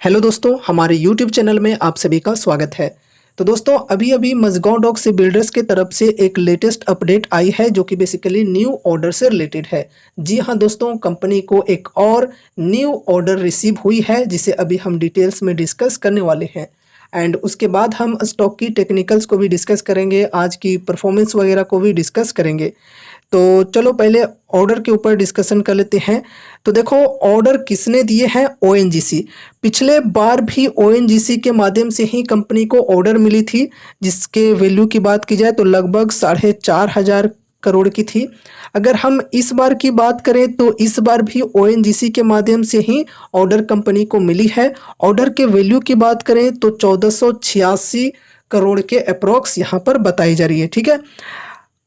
Hello दोस्तों, हमारे YouTube channel में आप सभी का स्वागत है। तो दोस्तों, अभी मझगांव डॉक से बिल्डर्स की तरफ से एक लेटेस्ट अपडेट आई है जो कि बेसिकली न्यू ऑर्डर से रिलेटेड है। जी हाँ दोस्तों, कंपनी को एक और न्यू ऑर्डर रिसीव हुई है जिसे अभी हम डिटेल्स में डिस्कस करने वाले हैं। एंड उसके बाद हम स्टॉक की टेक्निकल्स को भी डिस्कस करेंगे, आज की परफॉर्मेंस वगैरह को भी डिस्कस करेंगे। तो चलो पहले ऑर्डर के ऊपर डिस्कशन कर लेते हैं। तो देखो, ऑर्डर किसने दिए हैं? ओएनजीसी। पिछले बार भी ओएनजीसी के माध्यम से ही कंपनी को ऑर्डर मिली थी, जिसके वैल्यू की बात की जाए तो लगभग 4,500 करोड़ की थी। अगर हम इस बार की बात करें तो इस बार भी ओएनजीसी के माध्यम से ही ऑर्डर कंपनी को मिली है। ऑर्डर के वैल्यू की बात करें तो 1486 करोड़ के अप्रॉक्स यहाँ पर बताई जा रही है। ठीक है,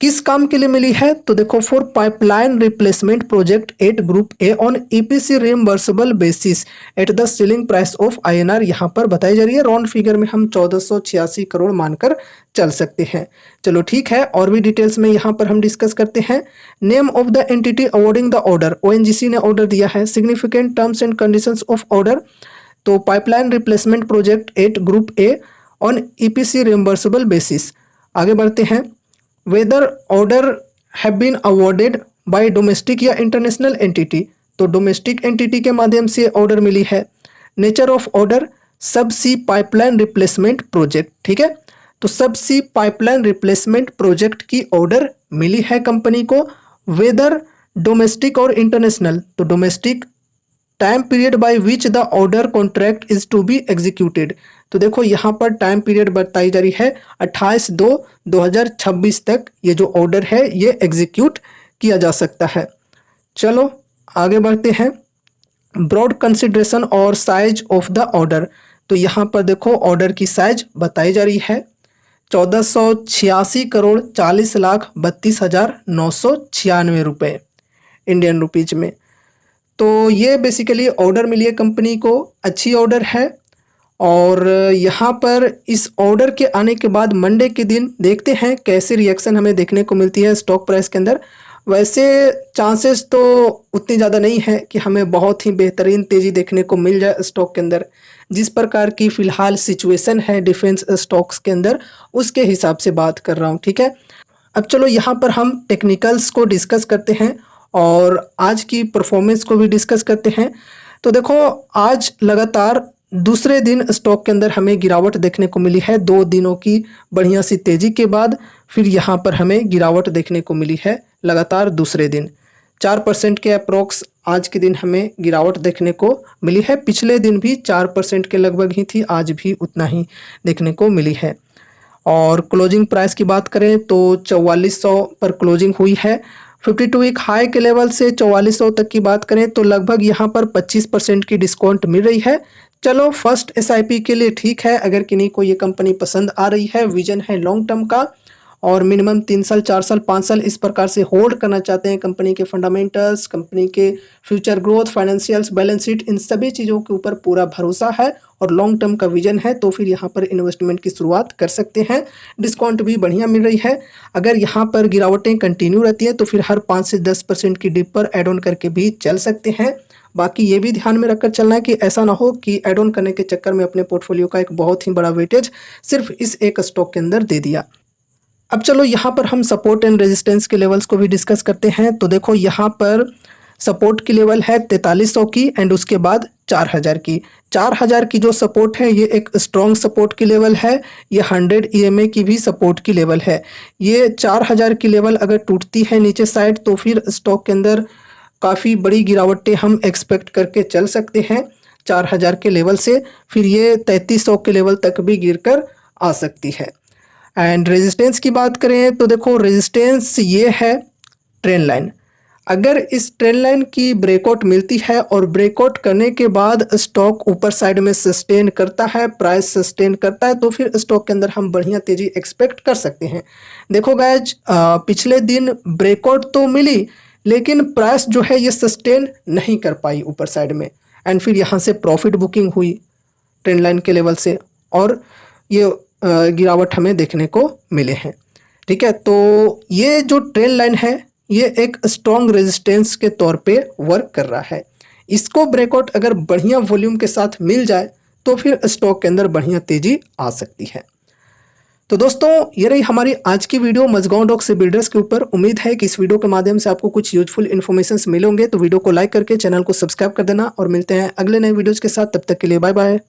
किस काम के लिए मिली है? तो देखो, for pipeline replacement project at group A on EPC reimbursable basis at the selling price of INR यहाँ पर बताई जा रही है। राउंड फिगर में हम 1486 करोड़ मानकर चल सकते हैं। चलो ठीक है, और भी डिटेल्स में यहाँ पर हम डिस्कस करते हैं। Name of the entity awarding the order, ONGC ने ऑर्डर दिया है। Significant terms and conditions of order, तो pipeline replacement project at group A on EPC reimbursable basis. आगे बढ़ते हैं। Whether order have been awarded by domestic या international entity, तो domestic entity के माध्यम से ऑर्डर मिली है। नेचर ऑफ ऑर्डर, सब सी पाइपलाइन रिप्लेसमेंट प्रोजेक्ट। ठीक है, तो subsea pipeline replacement project की ऑर्डर मिली है कंपनी को। वेदर डोमेस्टिक और इंटरनेशनल, तो domestic. Time period by which the order contract is to be executed, तो देखो यहाँ पर टाइम पीरियड बताई जा रही है 28/2/2026 तक ये जो ऑर्डर है ये एग्जीक्यूट किया जा सकता है। चलो आगे बढ़ते हैं। ब्रॉड कंसिडरेशन और साइज ऑफ द ऑर्डर, तो यहाँ पर देखो ऑर्डर की साइज बताई जा रही है 1486 करोड़ 40,32,996 रुपये इंडियन रुपीज में। तो ये बेसिकली ऑर्डर मिली है कंपनी को, अच्छी ऑर्डर है। और यहाँ पर इस ऑर्डर के आने के बाद मंडे के दिन देखते हैं कैसे रिएक्शन हमें देखने को मिलती है स्टॉक प्राइस के अंदर। वैसे चांसेस तो उतनी ज़्यादा नहीं है कि हमें बहुत ही बेहतरीन तेज़ी देखने को मिल जाए स्टॉक के अंदर। जिस प्रकार की फ़िलहाल सिचुएशन है डिफेंस स्टॉक्स के अंदर, उसके हिसाब से बात कर रहा हूँ। ठीक है, अब चलो यहाँ पर हम टेक्निकल्स को डिस्कस करते हैं और आज की परफॉर्मेंस को भी डिस्कस करते हैं। तो देखो, आज लगातार दूसरे दिन स्टॉक के अंदर हमें गिरावट देखने को मिली है। 2 दिनों की बढ़िया सी तेज़ी के बाद फिर यहाँ पर हमें गिरावट देखने को मिली है लगातार दूसरे दिन। 4% के अप्रोक्स आज के दिन हमें गिरावट देखने को मिली है। पिछले दिन भी 4% के लगभग ही थी, आज भी उतना ही देखने को मिली है। और क्लोजिंग प्राइस की बात करें तो 4400 पर क्लोजिंग हुई है। 52 वीक हाई के लेवल से 4400 तक की बात करें तो लगभग यहाँ पर 25% की डिस्काउंट मिल रही है। चलो, फर्स्ट एसआईपी के लिए ठीक है, अगर किन्हीं को ये कंपनी पसंद आ रही है, विजन है लॉन्ग टर्म का और मिनिमम 3 साल 4 साल 5 साल इस प्रकार से होल्ड करना चाहते हैं, कंपनी के फंडामेंटल्स, कंपनी के future growth, financials, balance sheet, इन सभी चीज़ों के ऊपर पूरा भरोसा है और लॉन्ग टर्म का विजन है, तो फिर यहाँ पर इन्वेस्टमेंट की शुरुआत कर सकते हैं। डिस्काउंट भी बढ़िया मिल रही है। अगर यहाँ पर गिरावटें कंटिन्यू रहती है तो फिर हर 5 से 10% की डिप पर एड ऑन करके भी चल सकते हैं। बाकी ये भी ध्यान में रखकर चलना है कि ऐसा ना हो कि एड ऑन करने के चक्कर में अपने पोर्टफोलियो का एक बहुत ही बड़ा वेटेज सिर्फ इस एक स्टॉक के अंदर दे दिया। अब चलो यहाँ पर हम सपोर्ट एंड रेजिस्टेंस के लेवल्स को भी डिस्कस करते हैं। तो देखो, यहाँ पर सपोर्ट की लेवल है 4300 की एंड उसके बाद 4000 की। 4000 की जो सपोर्ट है ये एक स्ट्रॉन्ग सपोर्ट की लेवल है। ये 100 EMA की भी सपोर्ट की लेवल है। ये 4000 की लेवल अगर टूटती है नीचे साइड तो फिर स्टॉक के अंदर काफ़ी बड़ी गिरावटें हम एक्सपेक्ट करके चल सकते हैं। 4000 के लेवल से फिर ये 3300 के लेवल तक भी गिरकर आ सकती है। एंड रेजिस्टेंस की बात करें तो देखो, रेजिस्टेंस ये है ट्रेंड लाइन। अगर इस ट्रेंड लाइन की ब्रेकआउट मिलती है और ब्रेकआउट करने के बाद स्टॉक ऊपर साइड में सस्टेन करता है, प्राइस सस्टेन करता है, तो फिर स्टॉक के अंदर हम बढ़िया तेजी एक्सपेक्ट कर सकते हैं। देखो गाइज, पिछले दिन ब्रेकआउट तो मिली लेकिन प्राइस जो है ये सस्टेन नहीं कर पाई ऊपर साइड में एंड फिर यहाँ से प्रॉफिट बुकिंग हुई ट्रेंड लाइन के लेवल से और ये गिरावट हमें देखने को मिले हैं। ठीक है, तो ये जो ट्रेंड लाइन है ये एक स्ट्रॉन्ग रेजिस्टेंस के तौर पे वर्क कर रहा है। इसको ब्रेकआउट अगर बढ़िया वॉल्यूम के साथ मिल जाए तो फिर स्टॉक के अंदर बढ़िया तेजी आ सकती है। तो दोस्तों ये रही हमारी आज की वीडियो मझगांव डॉक से बिल्डर्स के ऊपर। उम्मीद है कि इस वीडियो के माध्यम से आपको कुछ यूजफुल इन्फॉर्मेशन मिले होंगे। तो वीडियो को लाइक करके चैनल को सब्सक्राइब कर देना और मिलते हैं अगले नए वीडियोज के साथ। तब तक के लिए बाय बाय।